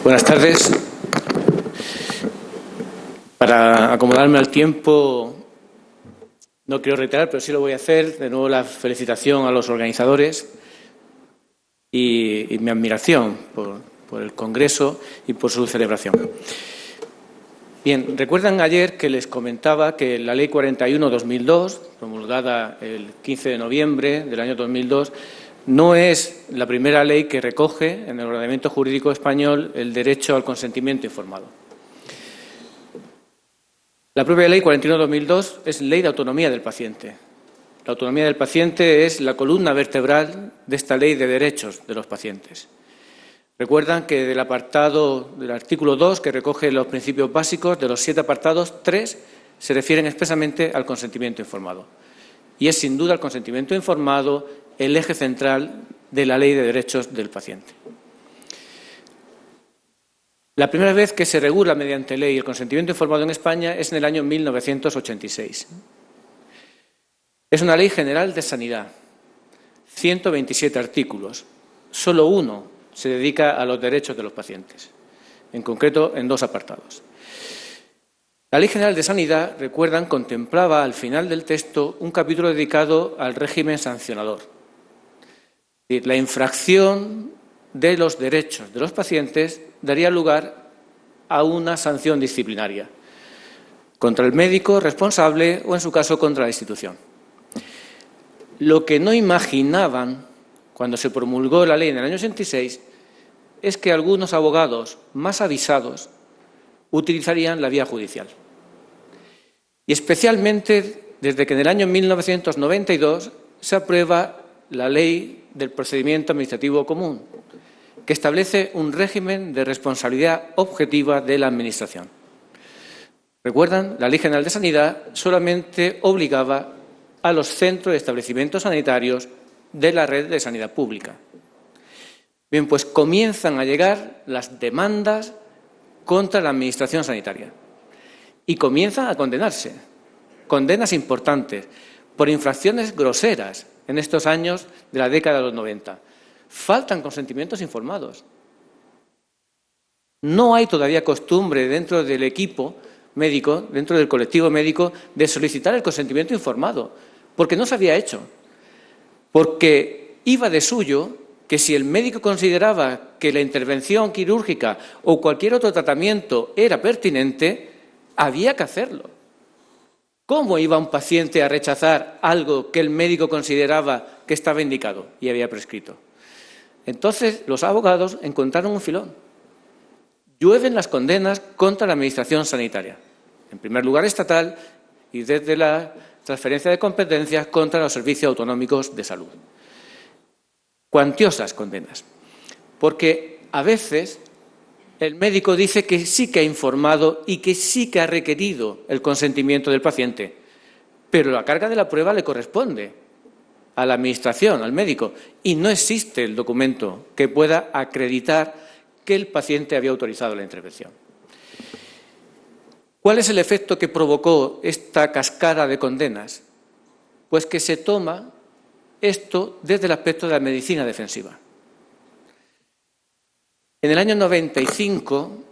Buenas tardes. Para acomodarme al tiempo, no quiero reiterar, pero sí lo voy a hacer. De nuevo, la felicitación a los organizadores y mi admiración por el Congreso y por su celebración. Bien, recuerdan ayer que les comentaba que la Ley 41/2002, promulgada el 15 de noviembre del año 2002, no es la primera ley que recoge en el ordenamiento jurídico español el derecho al consentimiento informado. La propia Ley 41/2002 es Ley de Autonomía del Paciente. La autonomía del paciente es la columna vertebral de esta Ley de Derechos de los pacientes. Recuerdan que del apartado del artículo 2, que recoge los principios básicos, de los 7 apartados, 3 se refieren expresamente al consentimiento informado. Y es sin duda el consentimiento informado el eje central de la Ley de Derechos del Paciente. La primera vez que se regula mediante ley el consentimiento informado en España es en el año 1986. Es una ley general de sanidad, 127 artículos. Solo uno se dedica a los derechos de los pacientes, en concreto en 2 apartados. La Ley General de Sanidad, recuerdan, contemplaba al final del texto un capítulo dedicado al régimen sancionador. La infracción de los derechos de los pacientes daría lugar a una sanción disciplinaria contra el médico responsable o, en su caso, contra la institución. Lo que no imaginaban cuando se promulgó la ley en el año 86 es que algunos abogados más avisados utilizarían la vía judicial. Y especialmente desde que en el año 1992 se aprueba la Ley del Procedimiento Administrativo Común, que establece un régimen de responsabilidad objetiva de la Administración. Recuerdan, la Ley General de Sanidad solamente obligaba a los centros y establecimientos sanitarios de la red de sanidad pública. Bien, pues comienzan a llegar las demandas contra la Administración sanitaria y comienzan a condenarse, condenas importantes por infracciones groseras en estos años de la década de los 90. Faltan consentimientos informados. No hay todavía costumbre dentro del equipo médico, dentro del colectivo médico, de solicitar el consentimiento informado, porque no se había hecho. Porque iba de suyo que si el médico consideraba que la intervención quirúrgica o cualquier otro tratamiento era pertinente, había que hacerlo. ¿Cómo iba un paciente a rechazar algo que el médico consideraba que estaba indicado y había prescrito? Entonces, los abogados encontraron un filón. Llueven las condenas contra la Administración sanitaria, en primer lugar estatal y desde la transferencia de competencias contra los servicios autonómicos de salud. Cuantiosas condenas, porque a veces el médico dice que sí que ha informado y que sí que ha requerido el consentimiento del paciente, pero la carga de la prueba le corresponde a la Administración, al médico, y no existe el documento que pueda acreditar que el paciente había autorizado la intervención. ¿Cuál es el efecto que provocó esta cascada de condenas? Pues que se toma esto desde el aspecto de la medicina defensiva. En el año 95,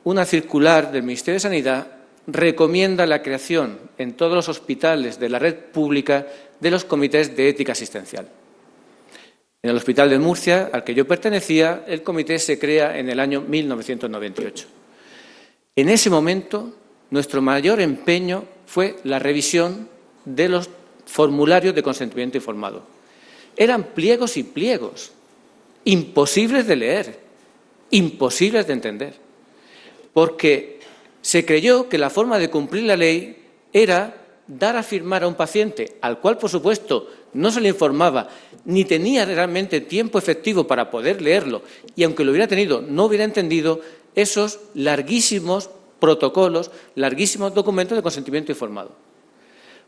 una circular del Ministerio de Sanidad recomienda la creación en todos los hospitales de la red pública de los comités de ética asistencial. En el Hospital de Murcia, al que yo pertenecía, el comité se crea en el año 1998. En ese momento, nuestro mayor empeño fue la revisión de los formularios de consentimiento informado. Eran pliegos y pliegos, imposibles de leer, imposibles de entender, porque se creyó que la forma de cumplir la ley era dar a firmar a un paciente, al cual, por supuesto, no se le informaba, ni tenía realmente tiempo efectivo para poder leerlo, y aunque lo hubiera tenido, no hubiera entendido esos larguísimos protocolos, larguísimos documentos de consentimiento informado.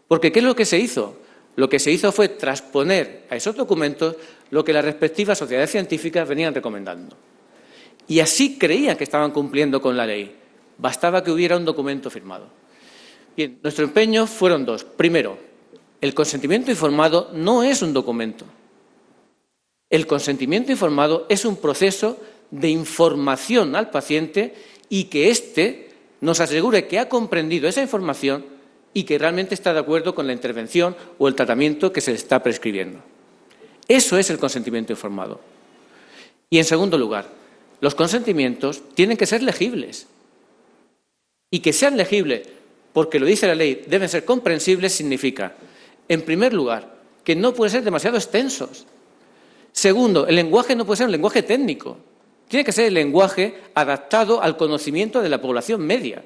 Porque ¿qué es lo que se hizo? Lo que se hizo fue transponer a esos documentos lo que las respectivas sociedades científicas venían recomendando. Y así creían que estaban cumpliendo con la ley. Bastaba que hubiera un documento firmado. Bien, nuestro empeño fueron 2. Primero, el consentimiento informado no es un documento. El consentimiento informado es un proceso de información al paciente y que éste nos asegure que ha comprendido esa información y que realmente está de acuerdo con la intervención o el tratamiento que se le está prescribiendo. Eso es el consentimiento informado. Y, en segundo lugar, los consentimientos tienen que ser legibles. Y que sean legibles, porque lo dice la ley, deben ser comprensibles, significa, en primer lugar, que no pueden ser demasiado extensos. Segundo, el lenguaje no puede ser un lenguaje técnico. Tiene que ser el lenguaje adaptado al conocimiento de la población media.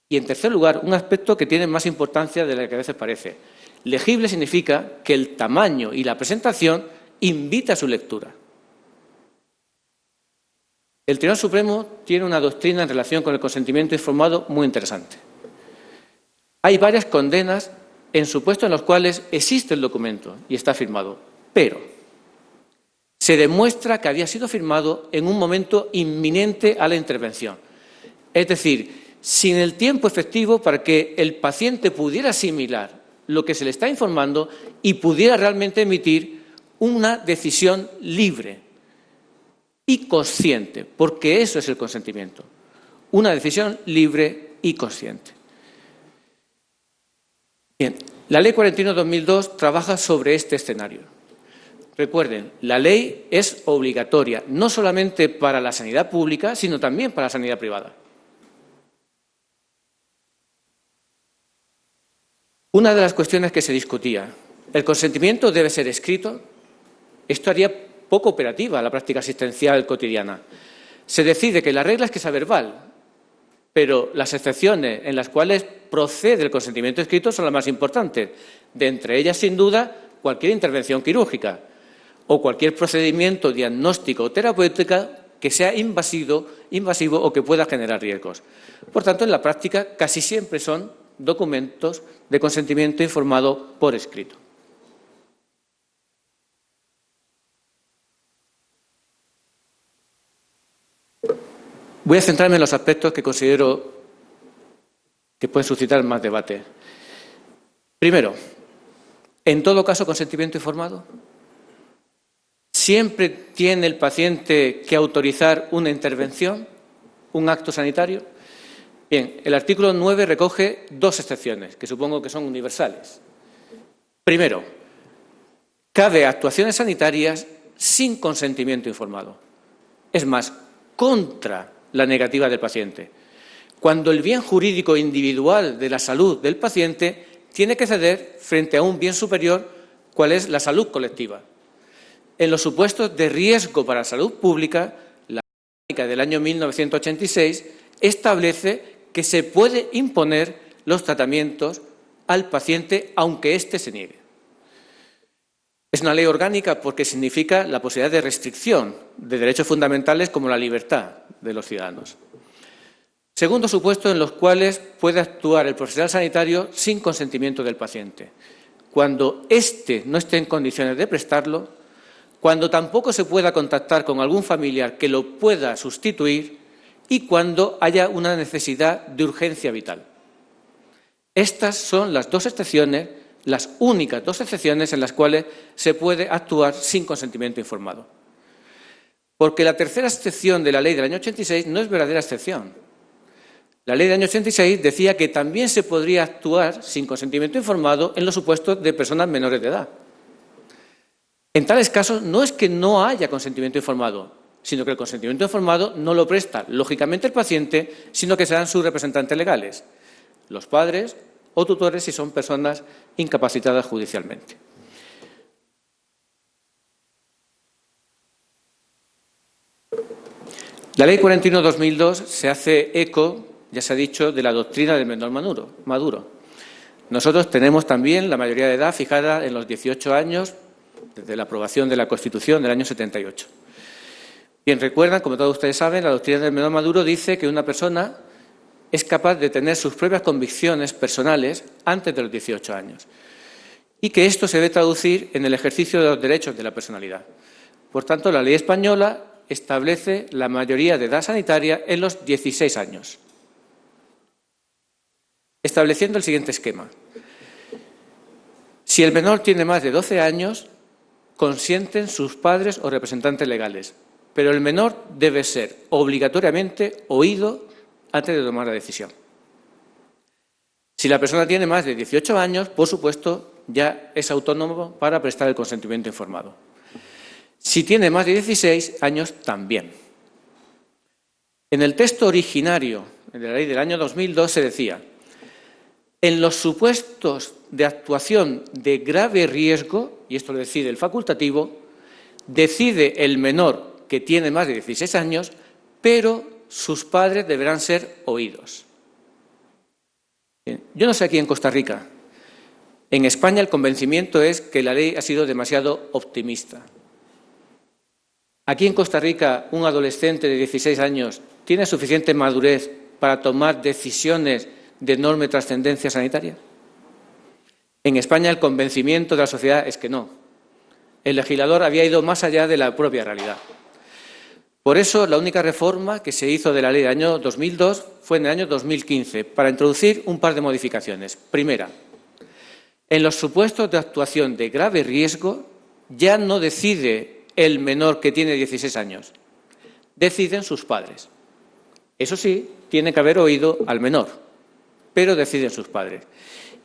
Y, en tercer lugar, un aspecto que tiene más importancia de la que a veces parece. Legible significa que el tamaño y la presentación invita a su lectura. El Tribunal Supremo tiene una doctrina en relación con el consentimiento informado muy interesante. Hay varias condenas en supuestos en los cuales existe el documento y está firmado, pero se demuestra que había sido firmado en un momento inminente a la intervención. Es decir, sin el tiempo efectivo para que el paciente pudiera asimilar lo que se le está informando y pudiera realmente emitir una decisión libre y consciente, porque eso es el consentimiento, una decisión libre y consciente. Bien, la Ley 41/2002 trabaja sobre este escenario. Recuerden, la ley es obligatoria, no solamente para la sanidad pública, sino también para la sanidad privada. Una de las cuestiones que se discutía, ¿el consentimiento debe ser escrito? Esto haría poco operativa la práctica asistencial cotidiana. Se decide que la regla es que sea verbal, pero las excepciones en las cuales procede el consentimiento escrito son las más importantes. De entre ellas, sin duda, cualquier intervención quirúrgica o cualquier procedimiento diagnóstico o terapéutico que sea invasivo o que pueda generar riesgos. Por tanto, en la práctica casi siempre son documentos de consentimiento informado por escrito. Voy a centrarme en los aspectos que considero que pueden suscitar más debate. Primero, en todo caso, consentimiento informado. ¿Siempre tiene el paciente que autorizar una intervención, un acto sanitario? Bien, el artículo 9 recoge dos excepciones, que supongo que son universales. Primero, cabe actuaciones sanitarias sin consentimiento informado. Es más, contra la negativa del paciente, cuando el bien jurídico individual de la salud del paciente tiene que ceder frente a un bien superior, cual es la salud colectiva. En los supuestos de riesgo para la salud pública, la ley del año 1986 establece que se puede imponer los tratamientos al paciente aunque éste se niegue. Es una ley orgánica porque significa la posibilidad de restricción de derechos fundamentales como la libertad de los ciudadanos. Segundo supuesto, en los cuales puede actuar el profesional sanitario sin consentimiento del paciente, cuando éste no esté en condiciones de prestarlo, cuando tampoco se pueda contactar con algún familiar que lo pueda sustituir y cuando haya una necesidad de urgencia vital. Estas son las dos excepciones, las únicas dos excepciones en las cuales se puede actuar sin consentimiento informado. Porque la tercera excepción de la ley del año 86 no es verdadera excepción. La ley del año 86 decía que también se podría actuar sin consentimiento informado en los supuestos de personas menores de edad. En tales casos no es que no haya consentimiento informado, sino que el consentimiento informado no lo presta, lógicamente, el paciente, sino que serán sus representantes legales, los padres o tutores si son personas incapacitadas judicialmente. La Ley 41/2002 se hace eco, ya se ha dicho, de la doctrina del menor maduro. Nosotros tenemos también la mayoría de edad fijada en los 18 años desde la aprobación de la Constitución del año 78. Bien, recuerdan, como todos ustedes saben, la doctrina del menor maduro dice que una persona es capaz de tener sus propias convicciones personales antes de los 18 años y que esto se debe traducir en el ejercicio de los derechos de la personalidad. Por tanto, la ley española establece la mayoría de edad sanitaria en los 16 años, estableciendo el siguiente esquema. Si el menor tiene más de 12 años, consienten sus padres o representantes legales. pero el menor debe ser obligatoriamente oído antes de tomar la decisión. Si la persona tiene más de 18 años, por supuesto, ya es autónomo para prestar el consentimiento informado. Si tiene más de 16 años, también. En el texto originario de la ley del año 2002 se decía: en los supuestos de actuación de grave riesgo, y esto lo decide el facultativo, decide el menor que tiene más de 16 años, pero sus padres deberán ser oídos. Yo no sé aquí en Costa Rica. En España el convencimiento es que la ley ha sido demasiado optimista. Aquí en Costa Rica un adolescente de 16 años tiene suficiente madurez para tomar decisiones de enorme trascendencia sanitaria. En España el convencimiento de la sociedad es que no. El legislador había ido más allá de la propia realidad. Por eso, la única reforma que se hizo de la ley del año 2002 fue en el año 2015, para introducir un par de modificaciones. Primera, en los supuestos de actuación de grave riesgo ya no decide el menor que tiene 16 años, deciden sus padres. Eso sí, tiene que haber oído al menor, pero deciden sus padres.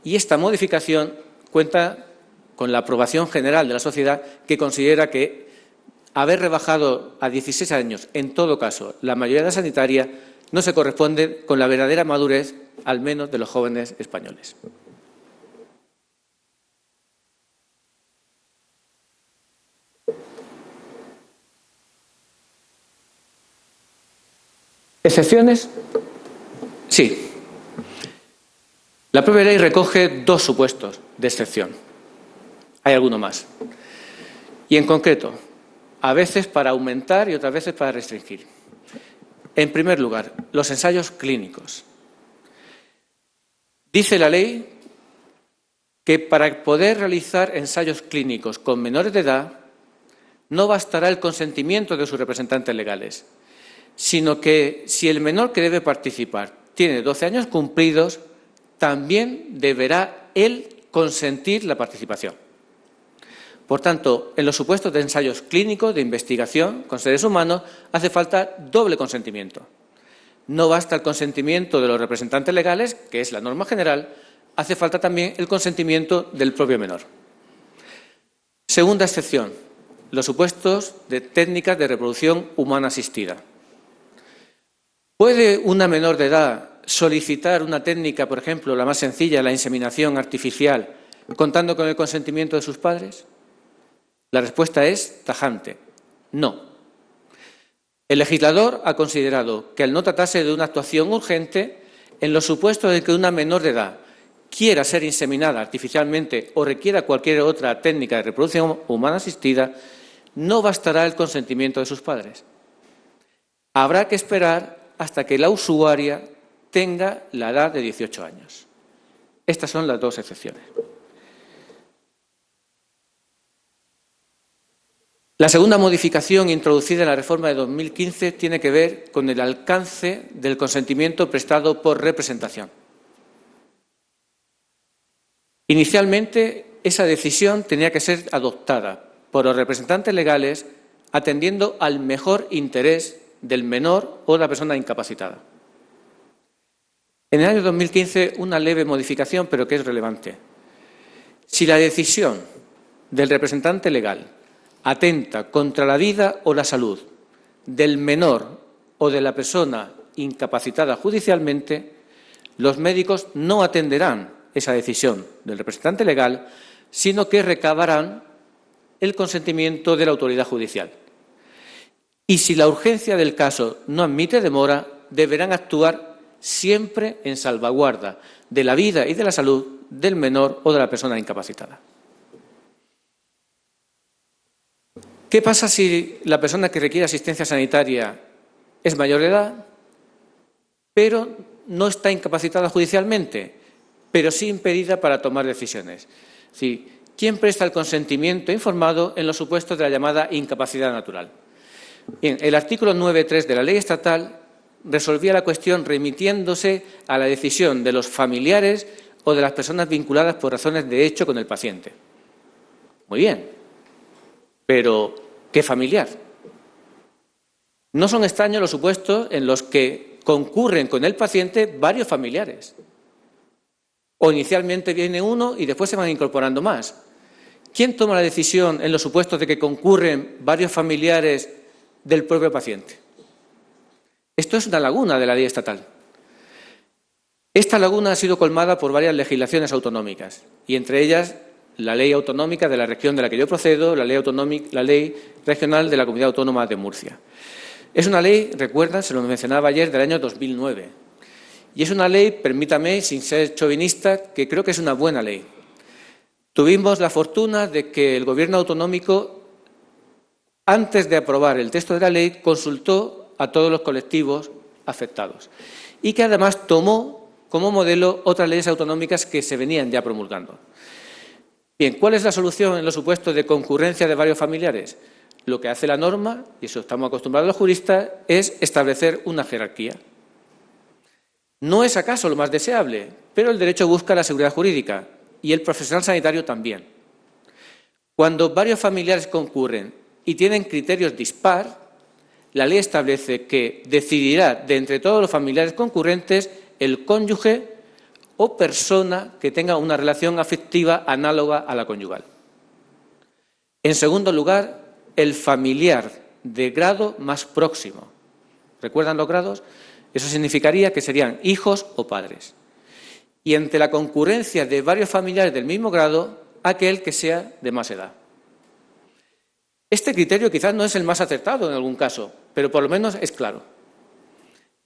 Y esta modificación cuenta con la aprobación general de la sociedad, que considera que haber rebajado a 16 años, en todo caso, la mayoría sanitaria, no se corresponde con la verdadera madurez, al menos de los jóvenes españoles. ¿Excepciones? Sí. La propia ley recoge dos supuestos de excepción. Hay alguno más. Y en concreto, a veces para aumentar y otras veces para restringir. En primer lugar, los ensayos clínicos. Dice la ley que para poder realizar ensayos clínicos con menores de edad no bastará el consentimiento de sus representantes legales, sino que si el menor que debe participar tiene 12 años cumplidos, también deberá él consentir la participación. Por tanto, en los supuestos de ensayos clínicos de investigación con seres humanos hace falta doble consentimiento. No basta el consentimiento de los representantes legales, que es la norma general, hace falta también el consentimiento del propio menor. Segunda excepción, los supuestos de técnicas de reproducción humana asistida. ¿Puede una menor de edad solicitar una técnica, por ejemplo, la más sencilla, la inseminación artificial, contando con el consentimiento de sus padres? La respuesta es tajante: no. El legislador ha considerado que al no tratarse de una actuación urgente, en los supuestos de que una menor de edad quiera ser inseminada artificialmente o requiera cualquier otra técnica de reproducción humana asistida, no bastará el consentimiento de sus padres. Habrá que esperar hasta que la usuaria tenga la edad de 18 años. Estas son las dos excepciones. La segunda modificación introducida en la reforma de 2015 tiene que ver con el alcance del consentimiento prestado por representación. Inicialmente, esa decisión tenía que ser adoptada por los representantes legales atendiendo al mejor interés del menor o de la persona incapacitada. En el año 2015, una leve modificación, pero que es relevante. Si la decisión del representante legal atenta contra la vida o la salud del menor o de la persona incapacitada judicialmente, los médicos no atenderán esa decisión del representante legal, sino que recabarán el consentimiento de la autoridad judicial. Y si la urgencia del caso no admite demora, deberán actuar siempre en salvaguarda de la vida y de la salud del menor o de la persona incapacitada. ¿Qué pasa si la persona que requiere asistencia sanitaria es mayor de edad, pero no está incapacitada judicialmente, pero sí impedida para tomar decisiones? Sí, ¿quién presta el consentimiento informado en los supuestos de la llamada incapacidad natural? Bien, el artículo 9.3 de la ley estatal resolvía la cuestión remitiéndose a la decisión de los familiares o de las personas vinculadas por razones de hecho con el paciente. Muy bien. Pero, ¿qué familiar? No son extraños los supuestos en los que concurren con el paciente varios familiares. O inicialmente viene uno y después se van incorporando más. ¿Quién toma la decisión en los supuestos de que concurren varios familiares del propio paciente? Esto es una laguna de la ley estatal. Esta laguna ha sido colmada por varias legislaciones autonómicas, y entre ellas la ley autonómica de la región de la que yo procedo, la ley regional de la Comunidad Autónoma de Murcia. Es una ley, recuerdan, se lo mencionaba ayer, del año 2009. Y es una ley, permítame, sin ser chauvinista, que creo que es una buena ley. Tuvimos la fortuna de que el Gobierno autonómico, antes de aprobar el texto de la ley, consultó a todos los colectivos afectados y que además tomó como modelo otras leyes autonómicas que se venían ya promulgando. Bien, ¿cuál es la solución en los supuestos de concurrencia de varios familiares? Lo que hace la norma, y eso estamos acostumbrados los juristas, es establecer una jerarquía. No es acaso lo más deseable, pero el derecho busca la seguridad jurídica y el profesional sanitario también. Cuando varios familiares concurren y tienen criterios dispar, la ley establece que decidirá de entre todos los familiares concurrentes el cónyuge o persona que tenga una relación afectiva análoga a la conyugal. En segundo lugar, el familiar de grado más próximo. ¿Recuerdan los grados? Eso significaría que serían hijos o padres. Y ante la concurrencia de varios familiares del mismo grado, aquel que sea de más edad. Este criterio quizás no es el más acertado en algún caso, pero por lo menos es claro.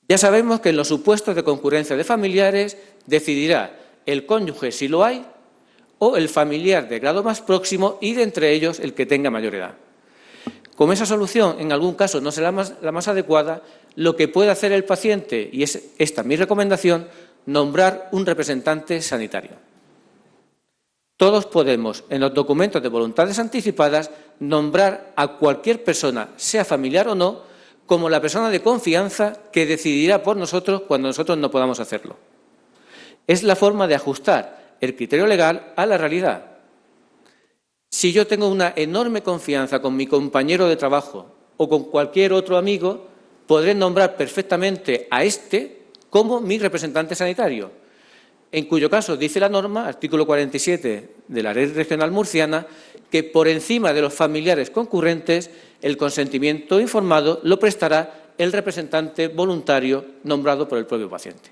Ya sabemos que en los supuestos de concurrencia de familiares decidirá el cónyuge si lo hay o el familiar de grado más próximo y de entre ellos el que tenga mayor edad. Como esa solución en algún caso no será la más adecuada, lo que puede hacer el paciente, y es esta mi recomendación, nombrar un representante sanitario. Todos podemos, en los documentos de voluntades anticipadas, nombrar a cualquier persona, sea familiar o no, como la persona de confianza que decidirá por nosotros cuando nosotros no podamos hacerlo. Es la forma de ajustar el criterio legal a la realidad. Si yo tengo una enorme confianza con mi compañero de trabajo o con cualquier otro amigo, podré nombrar perfectamente a este como mi representante sanitario, en cuyo caso dice la norma, artículo 47 de la Ley Regional Murciana, que por encima de los familiares concurrentes, el consentimiento informado lo prestará el representante voluntario nombrado por el propio paciente.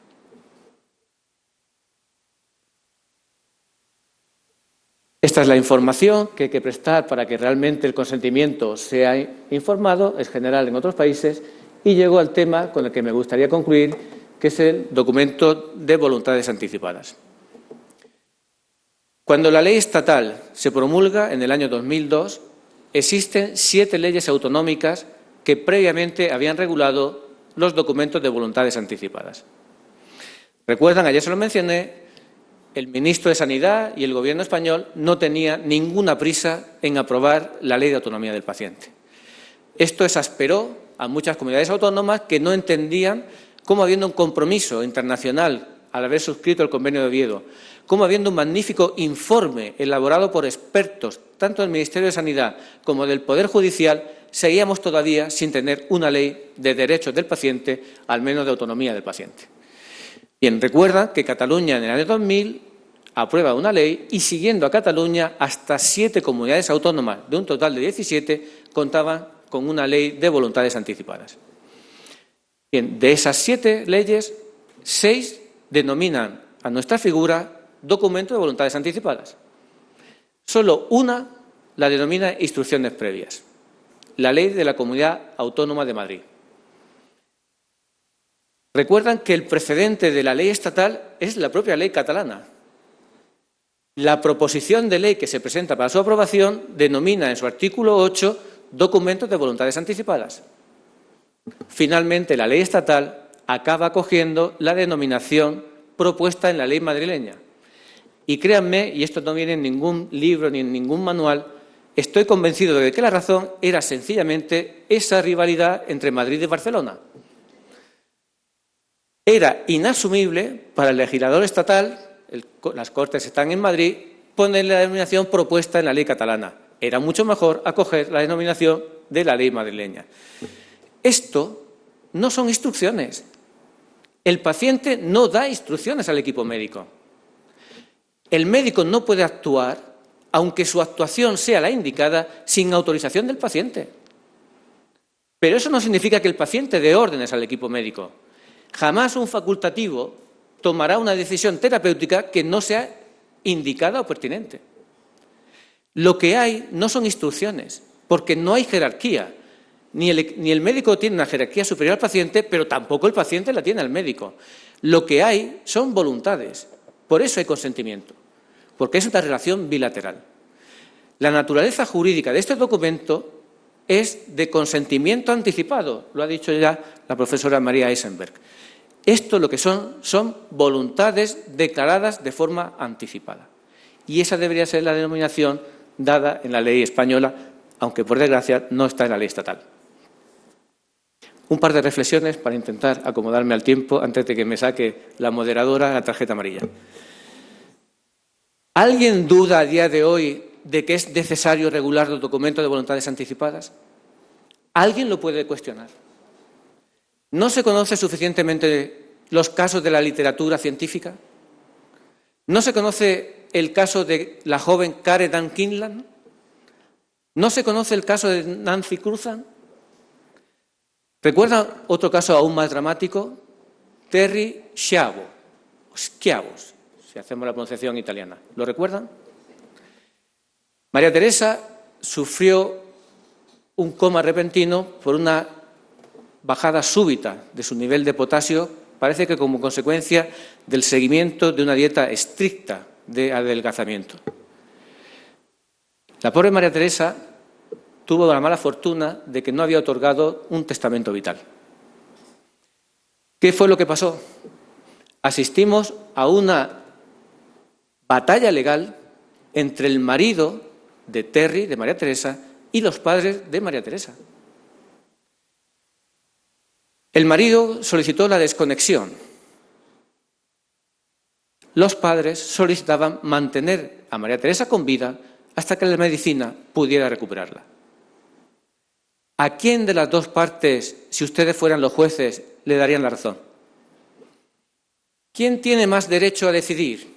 Esta es la información que hay que prestar para que realmente el consentimiento sea informado, es general en otros países, y llego al tema con el que me gustaría concluir, que es el documento de voluntades anticipadas. Cuando la ley estatal se promulga en el año 2002, existen 7 leyes autonómicas que previamente habían regulado los documentos de voluntades anticipadas. Recuerdan, ayer se lo mencioné, el ministro de Sanidad y el Gobierno español no tenían ninguna prisa en aprobar la Ley de Autonomía del Paciente. Esto exasperó a muchas comunidades autónomas que no entendían cómo, habiendo un compromiso internacional al haber suscrito el Convenio de Oviedo, cómo habiendo un magnífico informe elaborado por expertos, tanto del Ministerio de Sanidad como del Poder Judicial, seguíamos todavía sin tener una ley de derechos del paciente, al menos de autonomía del paciente. Bien, recuerdan que Cataluña en el año 2000 aprueba una ley y, siguiendo a Cataluña, hasta 7 comunidades autónomas, de un total de 17, contaban con una ley de voluntades anticipadas. Bien, de esas 7 leyes, 6 denominan a nuestra figura documento de voluntades anticipadas. Solo una la denomina instrucciones previas, la ley de la Comunidad Autónoma de Madrid. Recuerdan que el precedente de la ley estatal es la propia ley catalana. La proposición de ley que se presenta para su aprobación denomina en su artículo 8 documentos de voluntades anticipadas. Finalmente, la ley estatal acaba acogiendo la denominación propuesta en la ley madrileña. Y créanme, y esto no viene en ningún libro ni en ningún manual, estoy convencido de que la razón era sencillamente esa rivalidad entre Madrid y Barcelona. Era inasumible para el legislador estatal, las Cortes están en Madrid, poner la denominación propuesta en la ley catalana. Era mucho mejor acoger la denominación de la ley madrileña. Esto no son instrucciones. El paciente no da instrucciones al equipo médico. El médico no puede actuar, aunque su actuación sea la indicada, sin autorización del paciente. Pero eso no significa que el paciente dé órdenes al equipo médico. Jamás un facultativo tomará una decisión terapéutica que no sea indicada o pertinente. Lo que hay no son instrucciones, porque no hay jerarquía. Ni el médico tiene una jerarquía superior al paciente, pero tampoco el paciente la tiene al médico. Lo que hay son voluntades. Por eso hay consentimiento, porque es una relación bilateral. La naturaleza jurídica de este documento es de consentimiento anticipado, lo ha dicho ya la profesora María Eisenberg. Esto lo que son voluntades declaradas de forma anticipada. Y esa debería ser la denominación dada en la ley española, aunque por desgracia no está en la ley estatal. Un par de reflexiones para intentar acomodarme al tiempo antes de que me saque la moderadora la tarjeta amarilla. ¿Alguien duda a día de hoy de que es necesario regular los documentos de voluntades anticipadas? ¿Alguien lo puede cuestionar? ¿No se conoce suficientemente los casos de la literatura científica? ¿No se conoce el caso de la joven Karen Ann Kinlan? ¿No se conoce el caso de Nancy Cruzan? ¿Recuerdan otro caso aún más dramático? Terry Schiavo, Schiavos, si hacemos la pronunciación italiana. ¿Lo recuerdan? María Teresa sufrió un coma repentino por una bajada súbita de su nivel de potasio, parece que como consecuencia del seguimiento de una dieta estricta de adelgazamiento. La pobre María Teresa tuvo la mala fortuna de que no había otorgado un testamento vital. ¿Qué fue lo que pasó? Asistimos a una batalla legal entre el marido de Terry, de María Teresa, y los padres de María Teresa. El marido solicitó la desconexión. Los padres solicitaban mantener a María Teresa con vida hasta que la medicina pudiera recuperarla. ¿A quién de las dos partes, si ustedes fueran los jueces, le darían la razón? ¿Quién tiene más derecho a decidir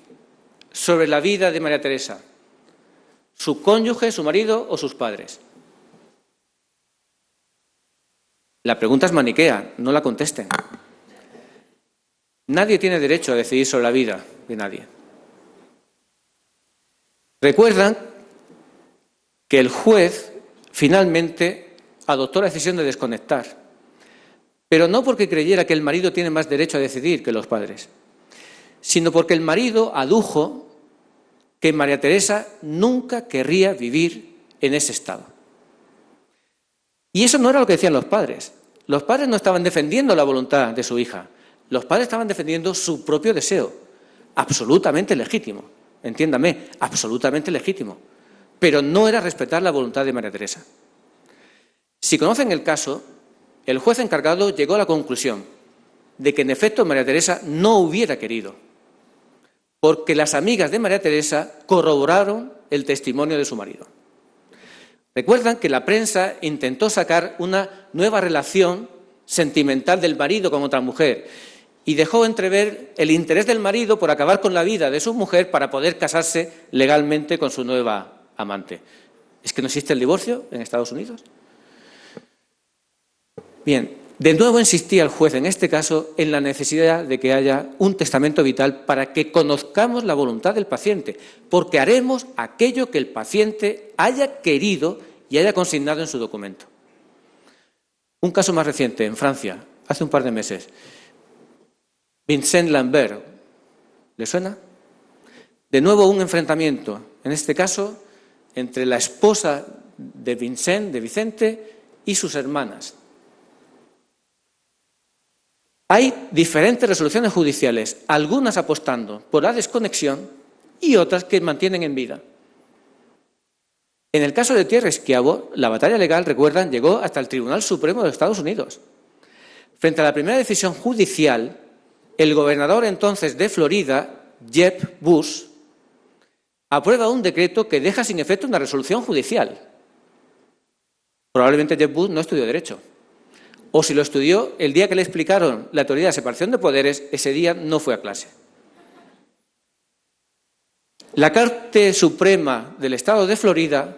sobre la vida de María Teresa? ¿Su cónyuge, su marido o sus padres? La pregunta es maniquea, no la contesten. Nadie tiene derecho a decidir sobre la vida de nadie. Recuerdan que el juez finalmente adoptó la decisión de desconectar, pero no porque creyera que el marido tiene más derecho a decidir que los padres, sino porque el marido adujo que María Teresa nunca querría vivir en ese estado. Y eso no era lo que decían los padres. Los padres no estaban defendiendo la voluntad de su hija. Los padres estaban defendiendo su propio deseo, absolutamente legítimo, entiéndame, absolutamente legítimo, pero no era respetar la voluntad de María Teresa. Si conocen el caso, el juez encargado llegó a la conclusión de que en efecto María Teresa no hubiera querido, porque las amigas de María Teresa corroboraron el testimonio de su marido. Recuerdan que la prensa intentó sacar una nueva relación sentimental del marido con otra mujer y dejó entrever el interés del marido por acabar con la vida de su mujer para poder casarse legalmente con su nueva amante. ¿Es que no existe el divorcio en Estados Unidos? Bien, de nuevo insistía el juez en este caso en la necesidad de que haya un testamento vital para que conozcamos la voluntad del paciente, porque haremos aquello que el paciente haya querido y haya consignado en su documento. Un caso más reciente, en Francia, hace un par de meses. Vincent Lambert, ¿le suena? De nuevo un enfrentamiento, en este caso, entre la esposa de Vicente, y sus hermanas. Hay diferentes resoluciones judiciales, algunas apostando por la desconexión y otras que mantienen en vida. En el caso de Terry Schiavo, la batalla legal, recuerdan, llegó hasta el Tribunal Supremo de Estados Unidos. Frente a la primera decisión judicial, el gobernador entonces de Florida, Jeb Bush, aprueba un decreto que deja sin efecto una resolución judicial. Probablemente Jeb Bush no estudió Derecho. o si lo estudió el día que le explicaron la teoría de separación de poderes, ese día no fue a clase. La Corte Suprema del Estado de Florida,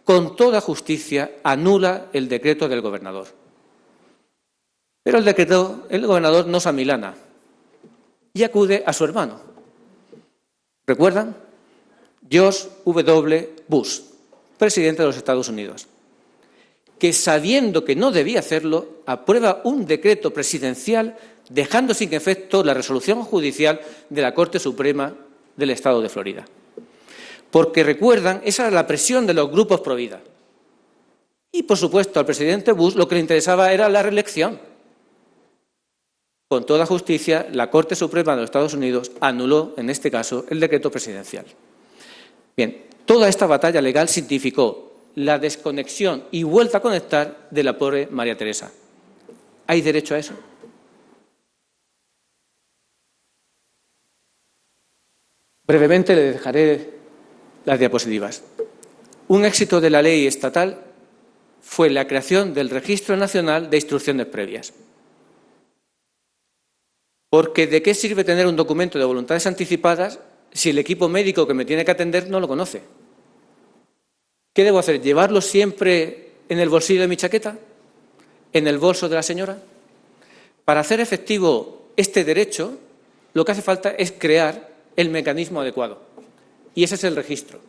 con toda justicia, anula el decreto del gobernador. Pero el gobernador no se amilana y acude a su hermano. ¿Recuerdan? George W. Bush, presidente de los Estados Unidos, que sabiendo que no debía hacerlo, aprueba un decreto presidencial dejando sin efecto la resolución judicial de la Corte Suprema del Estado de Florida. Porque recuerdan, esa era la presión de los grupos pro vida. Y, por supuesto, al presidente Bush lo que le interesaba era la reelección. Con toda justicia, la Corte Suprema de los Estados Unidos anuló, en este caso, el decreto presidencial. Bien, toda esta batalla legal significó la desconexión y vuelta a conectar de la pobre María Teresa. ¿Hay derecho a eso? Brevemente le dejaré las diapositivas. Un éxito de la ley estatal fue la creación del Registro Nacional de Instrucciones Previas. Porque ¿de qué sirve tener un documento de voluntades anticipadas si el equipo médico que me tiene que atender no lo conoce? ¿Qué debo hacer? ¿Llevarlo siempre en el bolsillo de mi chaqueta? ¿En el bolso de la señora? Para hacer efectivo este derecho, lo que hace falta es crear el mecanismo adecuado. Y ese es el registro.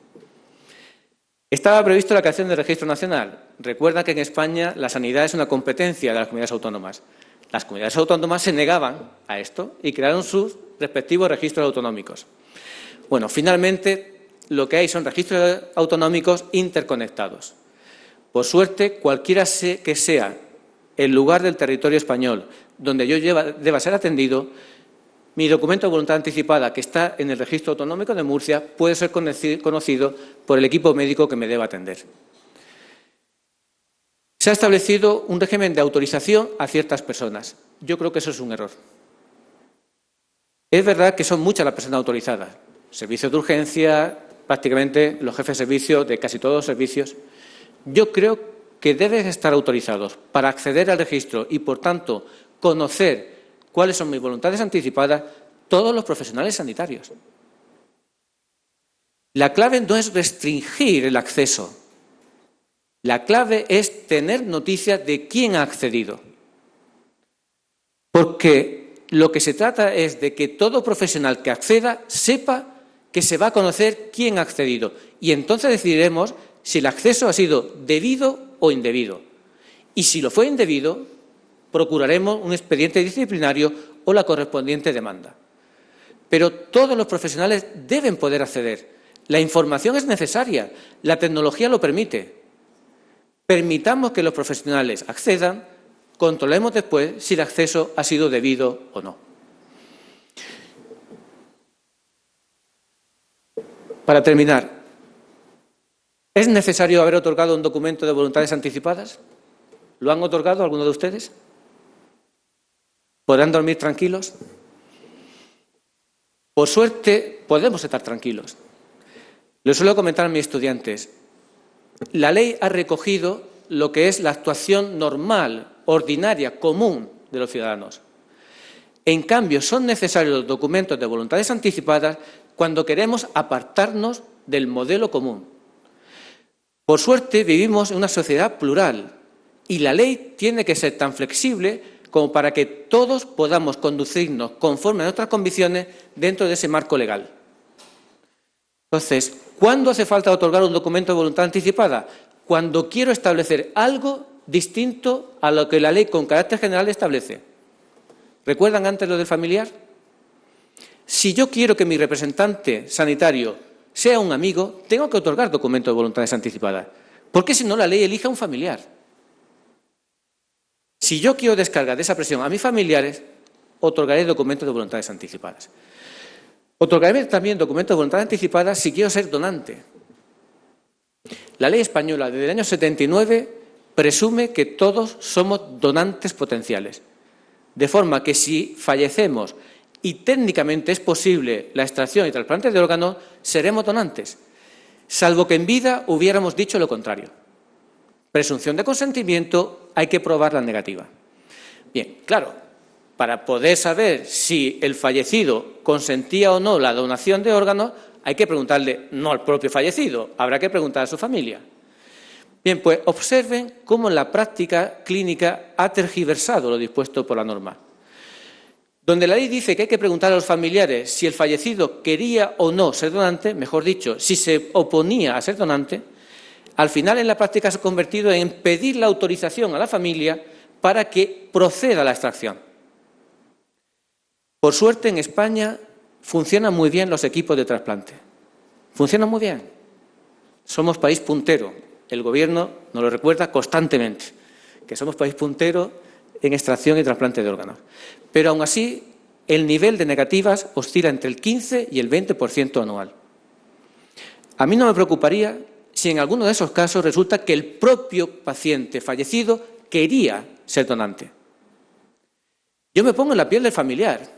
Estaba previsto la creación del Registro Nacional. Recuerda que en España la sanidad es una competencia de las comunidades autónomas. Las comunidades autónomas se negaban a esto y crearon sus respectivos registros autonómicos. Bueno, finalmente lo que hay son registros autonómicos interconectados. Por suerte, cualquiera que sea el lugar del territorio español donde yo deba ser atendido, mi documento de voluntad anticipada, que está en el Registro Autonómico de Murcia, puede ser conocido por el equipo médico que me deba atender. Se ha establecido un régimen de autorización a ciertas personas. Yo creo que eso es un error. Es verdad que son muchas las personas autorizadas. Servicios de urgencia, prácticamente los jefes de servicio de casi todos los servicios. Yo creo que deben estar autorizados para acceder al registro y, por tanto, conocer cuáles son mis voluntades anticipadas todos los profesionales sanitarios. La clave no es restringir el acceso. La clave es tener noticia de quién ha accedido. Porque lo que se trata es de que todo profesional que acceda sepa que se va a conocer quién ha accedido. Y entonces decidiremos si el acceso ha sido debido o indebido. Y si lo fue indebido, procuraremos un expediente disciplinario o la correspondiente demanda. Pero todos los profesionales deben poder acceder. La información es necesaria, la tecnología lo permite. Permitamos que los profesionales accedan, controlemos después si el acceso ha sido debido o no. Para terminar, ¿es necesario haber otorgado un documento de voluntades anticipadas? ¿Lo han otorgado alguno de ustedes? ¿Podrán dormir tranquilos? Por suerte, podemos estar tranquilos. Les suelo comentar a mis estudiantes, la ley ha recogido lo que es la actuación normal, ordinaria, común de los ciudadanos. En cambio, son necesarios los documentos de voluntades anticipadas cuando queremos apartarnos del modelo común. Por suerte, vivimos en una sociedad plural y la ley tiene que ser tan flexible como para que todos podamos conducirnos conforme a nuestras convicciones dentro de ese marco legal. Entonces, ¿cuándo hace falta otorgar un documento de voluntad anticipada? Cuando quiero establecer algo distinto a lo que la ley con carácter general establece. ¿Recuerdan antes lo del familiar? Si yo quiero que mi representante sanitario sea un amigo, tengo que otorgar documento de voluntades anticipadas, porque si no la ley elige a un familiar. Si yo quiero descargar de esa presión a mis familiares, otorgaré documentos de voluntades anticipadas. Otorgaré también documentos de voluntad anticipada si quiero ser donante. La ley española desde el año 79 presume que todos somos donantes potenciales, de forma que si fallecemos y técnicamente es posible la extracción y trasplante de órganos, seremos donantes, salvo que en vida hubiéramos dicho lo contrario. Presunción de consentimiento, hay que probar la negativa. Bien, claro, para poder saber si el fallecido consentía o no la donación de órganos, hay que preguntarle no al propio fallecido, habrá que preguntar a su familia. Bien, pues observen cómo la práctica clínica ha tergiversado lo dispuesto por la norma. Donde la ley dice que hay que preguntar a los familiares si el fallecido quería o no ser donante, mejor dicho, si se oponía a ser donante, al final en la práctica se ha convertido en pedir la autorización a la familia para que proceda a la extracción. Por suerte, en España funcionan muy bien los equipos de trasplante. Funcionan muy bien. Somos país puntero. El Gobierno nos lo recuerda constantemente, que somos país puntero en extracción y trasplante de órganos. Pero aún así, el nivel de negativas oscila entre el 15 y el 20% anual. A mí no me preocuparía si en alguno de esos casos resulta que el propio paciente fallecido quería ser donante. Yo me pongo en la piel del familiar.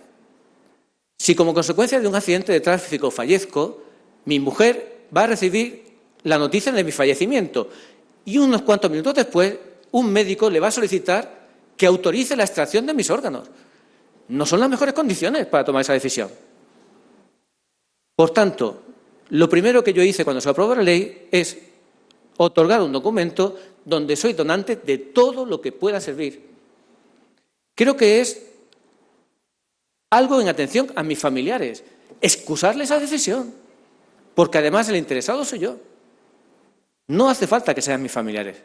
Si como consecuencia de un accidente de tráfico fallezco, mi mujer va a recibir la noticia de mi fallecimiento y unos cuantos minutos después un médico le va a solicitar que autorice la extracción de mis órganos. No son las mejores condiciones para tomar esa decisión. Por tanto, lo primero que yo hice cuando se aprobó la ley es otorgar un documento donde soy donante de todo lo que pueda servir. Creo que es algo en atención a mis familiares, excusarles esa decisión, porque además el interesado soy yo. No hace falta que sean mis familiares.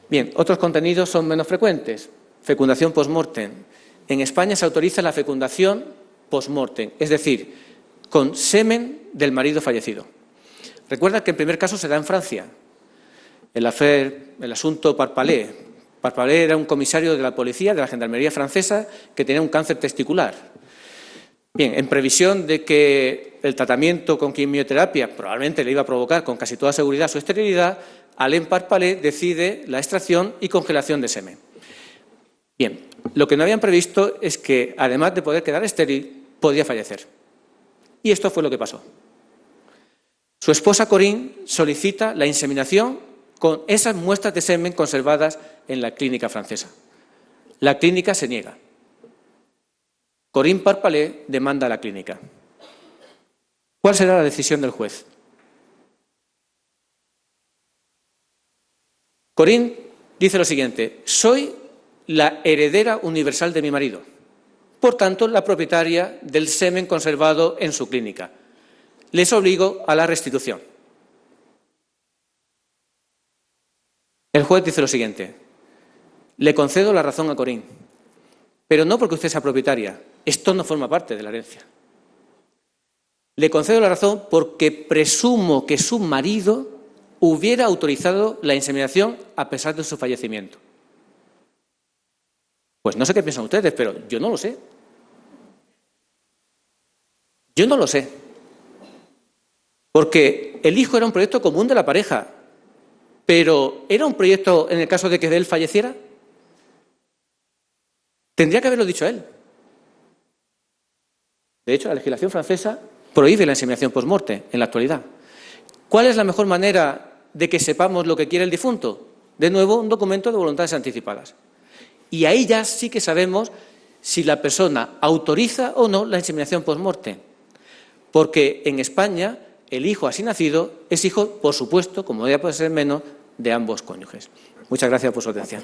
Bien, otros contenidos son menos frecuentes. Fecundación post-mortem. En España se autoriza la fecundación post-mortem, es decir, con semen del marido fallecido. Recuerda que el primer caso se da en Francia, el asunto Parpalais. Parpalais era un comisario de la policía, de la gendarmería francesa, que tenía un cáncer testicular. Bien, en previsión de que el tratamiento con quimioterapia probablemente le iba a provocar con casi toda seguridad su esterilidad, Alain Parpalais decide la extracción y congelación de semen. Bien, lo que no habían previsto es que, además de poder quedar estéril, podía fallecer. Y esto fue lo que pasó. Su esposa Corinne solicita la inseminación con esas muestras de semen conservadas en la clínica francesa. La clínica se niega. Corinne Parpalais demanda a la clínica. ¿Cuál será la decisión del juez? Corinne dice lo siguiente: soy la heredera universal de mi marido, por tanto, la propietaria del semen conservado en su clínica. Les obligo a la restitución. El juez dice lo siguiente: le concedo la razón a Corinne, pero no porque usted sea propietaria. Esto no forma parte de la herencia. Le concedo la razón porque presumo que su marido hubiera autorizado la inseminación a pesar de su fallecimiento. Pues no sé qué piensan ustedes, pero yo no lo sé. Yo no lo sé. Porque el hijo era un proyecto común de la pareja, pero ¿era un proyecto en el caso de que él falleciera? Tendría que haberlo dicho él. De hecho, la legislación francesa prohíbe la inseminación post-mortem en la actualidad. ¿Cuál es la mejor manera de que sepamos lo que quiere el difunto? De nuevo, un documento de voluntades anticipadas. Y ahí ya sí que sabemos si la persona autoriza o no la inseminación post-mortem. Porque en España el hijo así nacido es hijo, por supuesto, como ya puede ser menos, de ambos cónyuges. Muchas gracias por su atención.